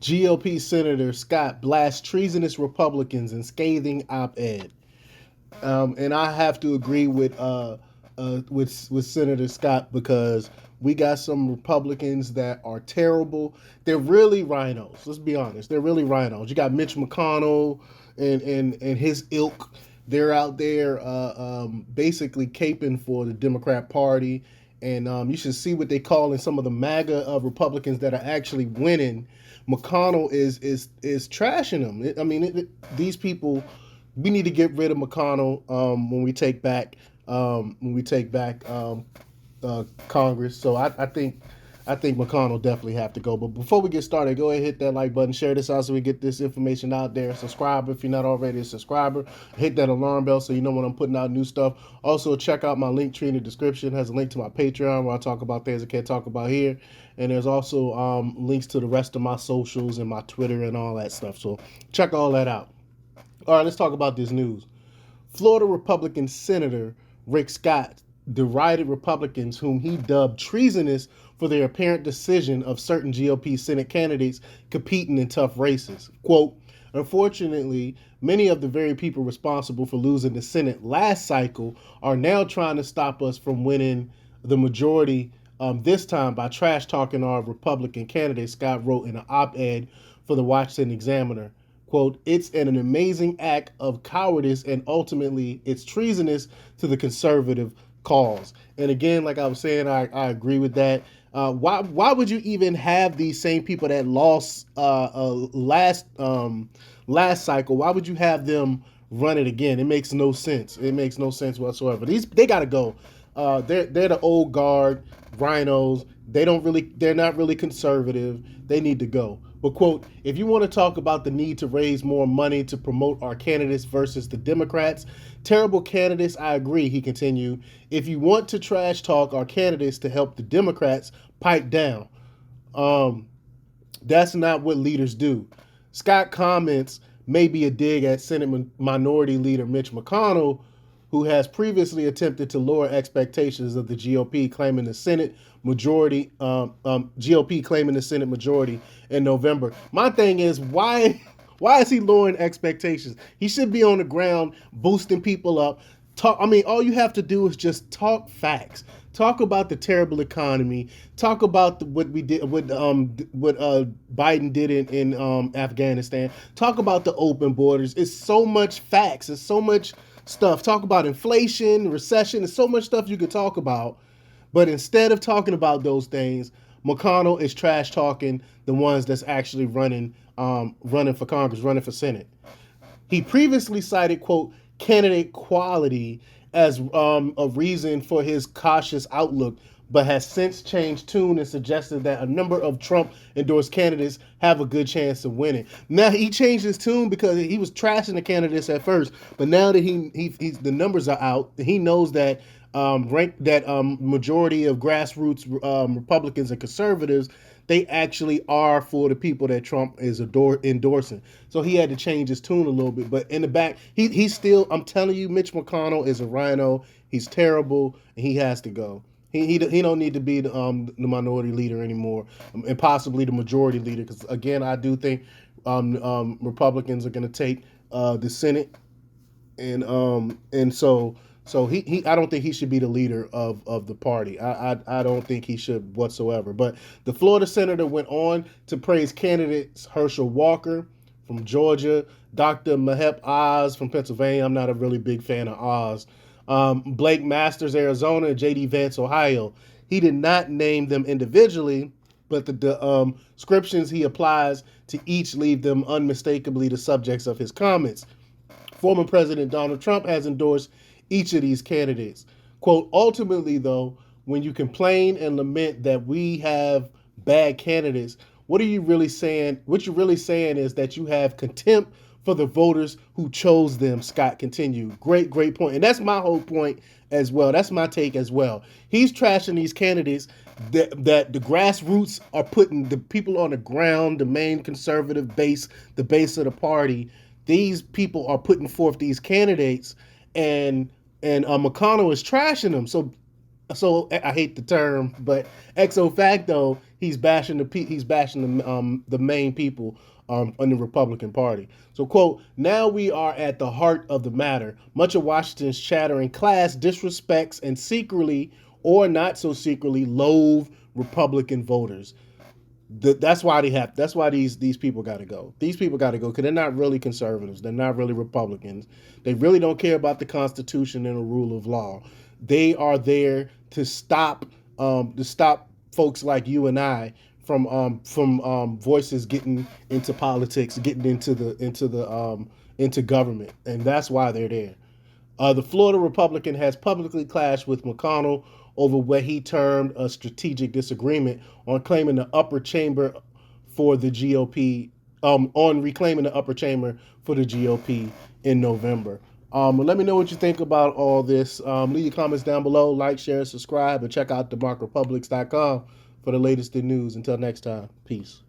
GOP Senator Scott blasts treasonous Republicans in scathing op-ed. And I have to agree with Senator Scott because we got some Republicans that are terrible. They're really rhinos. Let's be honest. They're really rhinos. You got Mitch McConnell and his ilk. They're out there basically caping for the Democrat Party, and you should see what they call in some of the MAGA Republicans that are actually winning. McConnell is trashing them. These people, we need to get rid of McConnell when we take back Congress. So I think McConnell definitely have to go. But before we get started, go ahead and hit that like button, share this out so we get this information out there. Subscribe if you're not already a subscriber. Hit that alarm bell so you know when I'm putting out new stuff. Also, check out my link tree in the description. It has a link to my Patreon where I talk about things I can't talk about here. And there's also links to the rest of my socials and my Twitter and all that stuff. So check all that out. All right, let's talk about this news. Florida Republican Senator Rick Scott derided Republicans whom he dubbed treasonous for their apparent decision of certain GOP Senate candidates competing in tough races. Quote, unfortunately, many of the very people responsible for losing the Senate last cycle are now trying to stop us from winning the majority this time by trash talking our Republican candidates, Scott wrote in an op-ed for the Washington Examiner. Quote, it's an amazing act of cowardice and ultimately it's treasonous to the conservative cause. And again, like I was saying, I agree with that. Why would you even have these same people that lost last cycle? Why would you have them run it again? It makes no sense. It makes no sense whatsoever. They got to go. They're the old guard rhinos. They're not really conservative. They need to go. But quote, if you want to talk about the need to raise more money to promote our candidates versus the Democrats, terrible candidates, I agree, he continued. If you want to trash talk our candidates to help the Democrats, pipe down. That's not what leaders do. Scott comments may be a dig at Senate Minority Leader Mitch McConnell, who has previously attempted to lower expectations of the GOP claiming the Senate majority. GOP claiming the Senate majority in November. My thing is, why is he lowering expectations? He should be on the ground boosting people up. All you have to do is just talk facts. Talk about the terrible economy. Talk about what we did, what Biden did in Afghanistan. Talk about the open borders. It's so much facts. It's so much stuff. Talk about inflation, recession. There's so much stuff you could talk about. But instead of talking about those things, McConnell is trash talking the ones that's actually running for Congress, running for Senate. He previously cited, quote, candidate quality as a reason for his cautious outlook, but has since changed tune and suggested that a number of Trump-endorsed candidates have a good chance of winning. Now, he changed his tune because he was trashing the candidates at first, but now that the numbers are out, he knows that majority of grassroots Republicans and conservatives, they actually are for the people that Trump is endorsing. So he had to change his tune a little bit. But in the back, he's still, I'm telling you, Mitch McConnell is a rhino. He's terrible, and he has to go. He don't need to be the minority leader anymore, and possibly the majority leader. Because again, I do think Republicans are going to take the Senate, and so he I don't think he should be the leader of the party. I don't think he should whatsoever. But the Florida senator went on to praise candidates Herschel Walker from Georgia, Dr. Mahep Oz from Pennsylvania. I'm not a really big fan of Oz. Blake Masters, Arizona, and J.D. Vance, Ohio. He did not name them individually, but the descriptions he applies to each leave them unmistakably the subjects of his comments. Former President Donald Trump has endorsed each of these candidates. Quote, ultimately, though, when you complain and lament that we have bad candidates, what are you really saying? What you're really saying is that you have contempt for the voters who chose them, Scott continued. Great point. And that's my whole point as well. That's my take as well. He's trashing these candidates that the grassroots are putting, the people on the ground, the main conservative base, the base of the party. These people are putting forth these candidates, and McConnell is trashing them. So So I hate the term, but ex facto, he's bashing the main people in the Republican Party. So, quote, now we are at the heart of the matter. Much of Washington's chattering class disrespects and secretly or not so secretly loathe Republican voters. That's why these people got to go. These people got to go because they're not really conservatives. They're not really Republicans. They really don't care about the Constitution and the rule of law. They are there to stop folks like you and I from voices getting into politics, getting into government, and that's why they're there. The Florida Republican has publicly clashed with McConnell over what he termed a strategic disagreement on claiming the upper chamber for the GOP, on reclaiming the upper chamber for the GOP in November. Let me know what you think about all this. Leave your comments down below, like, share, subscribe, and check out themarkrepublics.com for the latest in news. Until next time, peace.